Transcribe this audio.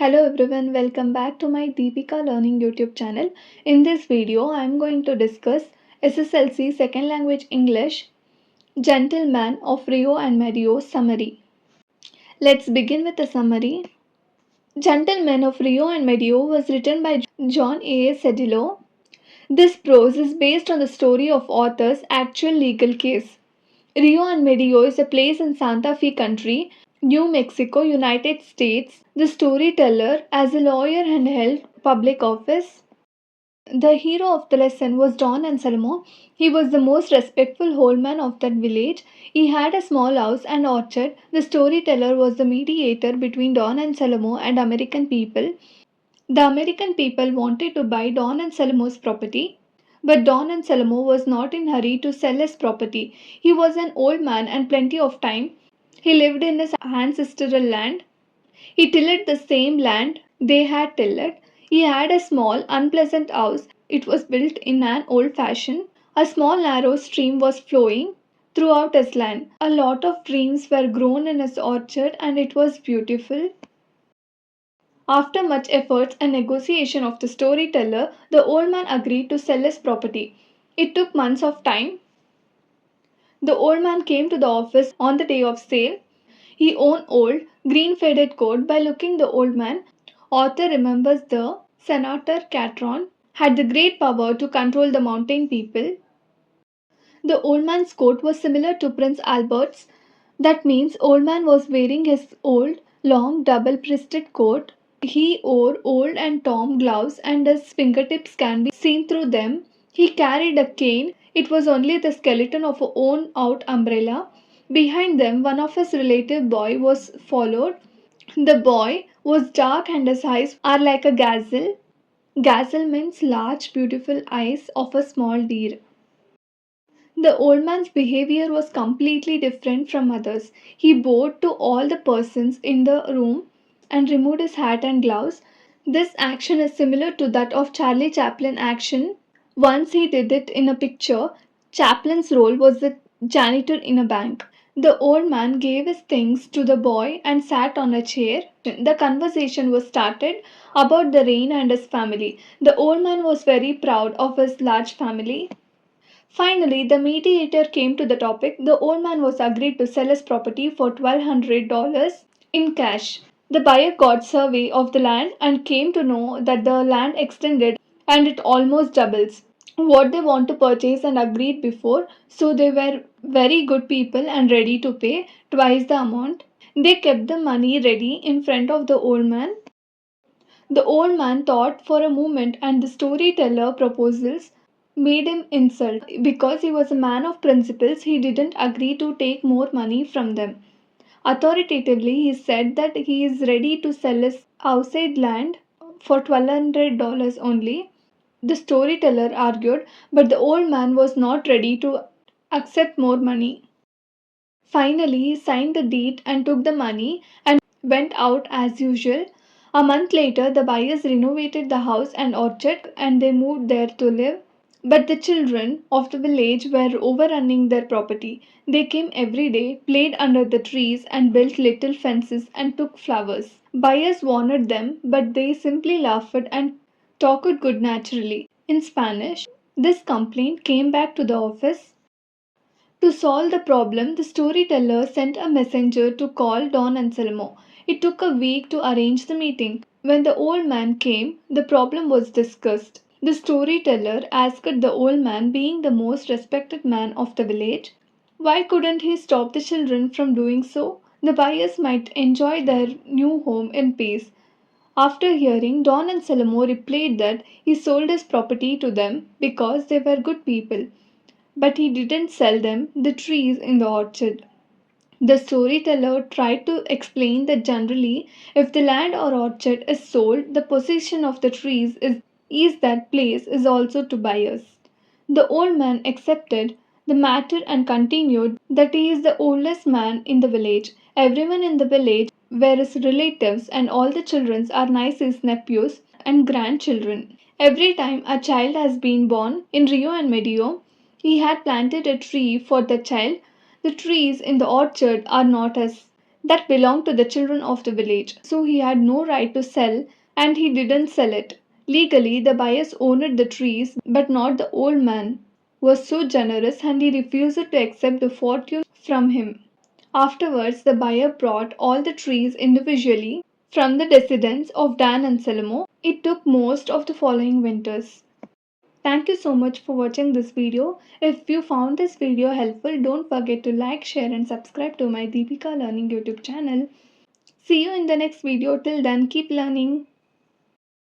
Hello everyone, welcome back to my Deepika Learning YouTube channel. In this video, I am going to discuss SSLC Second Language English Gentleman of Rio and Medio summary. Let's begin with the summary. Gentleman of Rio and Medio was written by John A. Cedillo. This prose is based on the story of author's actual legal case. Rio and Medio is a place in Santa Fe County, New Mexico, United States. The storyteller, as a lawyer and held public office, the hero of the lesson was Don Anselmo. He was the most respectful old man of that village. He had a small house and orchard. The storyteller was the mediator between Don Anselmo and American people. The American people wanted to buy Don Anselmo's property, but Don Anselmo was not in a hurry to sell his property. He was an old man and plenty of time. He lived in his ancestral land. He tilled the same land they had tilled. He had a small, unpleasant house. It was built in an old fashion. A small, narrow stream was flowing throughout his land. A lot of trees were grown in his orchard, and it was beautiful. After much efforts and negotiation of the storyteller, the old man agreed to sell his property. It took months of time. The old man came to the office on the day of sale. He owned old, green faded coat. By looking the old man, author remembers the Senator Catron had the great power to control the mountain people. The old man's coat was similar to Prince Albert's. That means old man was wearing his old, long, double-breasted coat. He wore old and torn gloves, and his fingertips can be seen through them. He carried a cane. It was only the skeleton of a worn-out umbrella. Behind them, one of his relative boy was followed. The boy was dark and his eyes are like a gazelle. Gazelle means large, beautiful eyes of a small deer. The old man's behavior was completely different from others. He bowed to all the persons in the room and removed his hat and gloves. This action is similar to that of Charlie Chaplin action. Once he did it in a picture. Chaplin's role was the janitor in a bank. The old man gave his things to the boy and sat on a chair. The conversation was started about the rain and his family. The old man was very proud of his large family. Finally, the mediator came to the topic. The old man was agreed to sell his property for $1,200 in cash. The buyer got survey of the land and came to know that the land extended and it almost doubles what they want to purchase and agreed before, so they were very good people and ready to pay twice the amount. They kept the money ready in front of the old man. The old man thought for a moment, and the storyteller proposals made him insult. Because he was a man of principles, he didn't agree to take more money from them. Authoritatively, he said that he is ready to sell his outside land for $1,200 only. The storyteller argued, but the old man was not ready to accept more money. Finally, he signed the deed and took the money and went out as usual. A month later, the buyers renovated the house and orchard and they moved there to live. But the children of the village were overrunning their property. They came every day, played under the trees, and built little fences and took flowers. Buyers warned them, but they simply laughed and talked good naturally. In Spanish, this complaint came back to the office. To solve the problem, the storyteller sent a messenger to call Don Anselmo. It took a week to arrange the meeting. When the old man came, the problem was discussed. The storyteller asked the old man, being the most respected man of the village, why couldn't he stop the children from doing so? The buyers might enjoy their new home in peace. After hearing, Don Anselmo replied that he sold his property to them because they were good people, but he didn't sell them the trees in the orchard. The storyteller tried to explain that generally, if the land or orchard is sold, the possession of the trees is that place is also to buyers. The old man accepted the matter and continued that he is the oldest man in the village. Everyone in the village were his relatives, and all the children are nice his nephews and grandchildren. Every time a child has been born in Rio and Medio, he had planted a tree for the child. The trees in the orchard are not his. that belonged to the children of the village, so he had no right to sell and he didn't sell it. Legally, the buyers owned the trees, but not the old man was so generous and he refused to accept the fortune from him. Afterwards, the buyer brought all the trees individually from the descendants of Dan and Selmo. It took most of the following winters. Thank you so much for watching this video. If you found this video helpful, don't forget to like, share and subscribe to my Deepika Learning YouTube channel. See you in the next video. Till then, keep learning.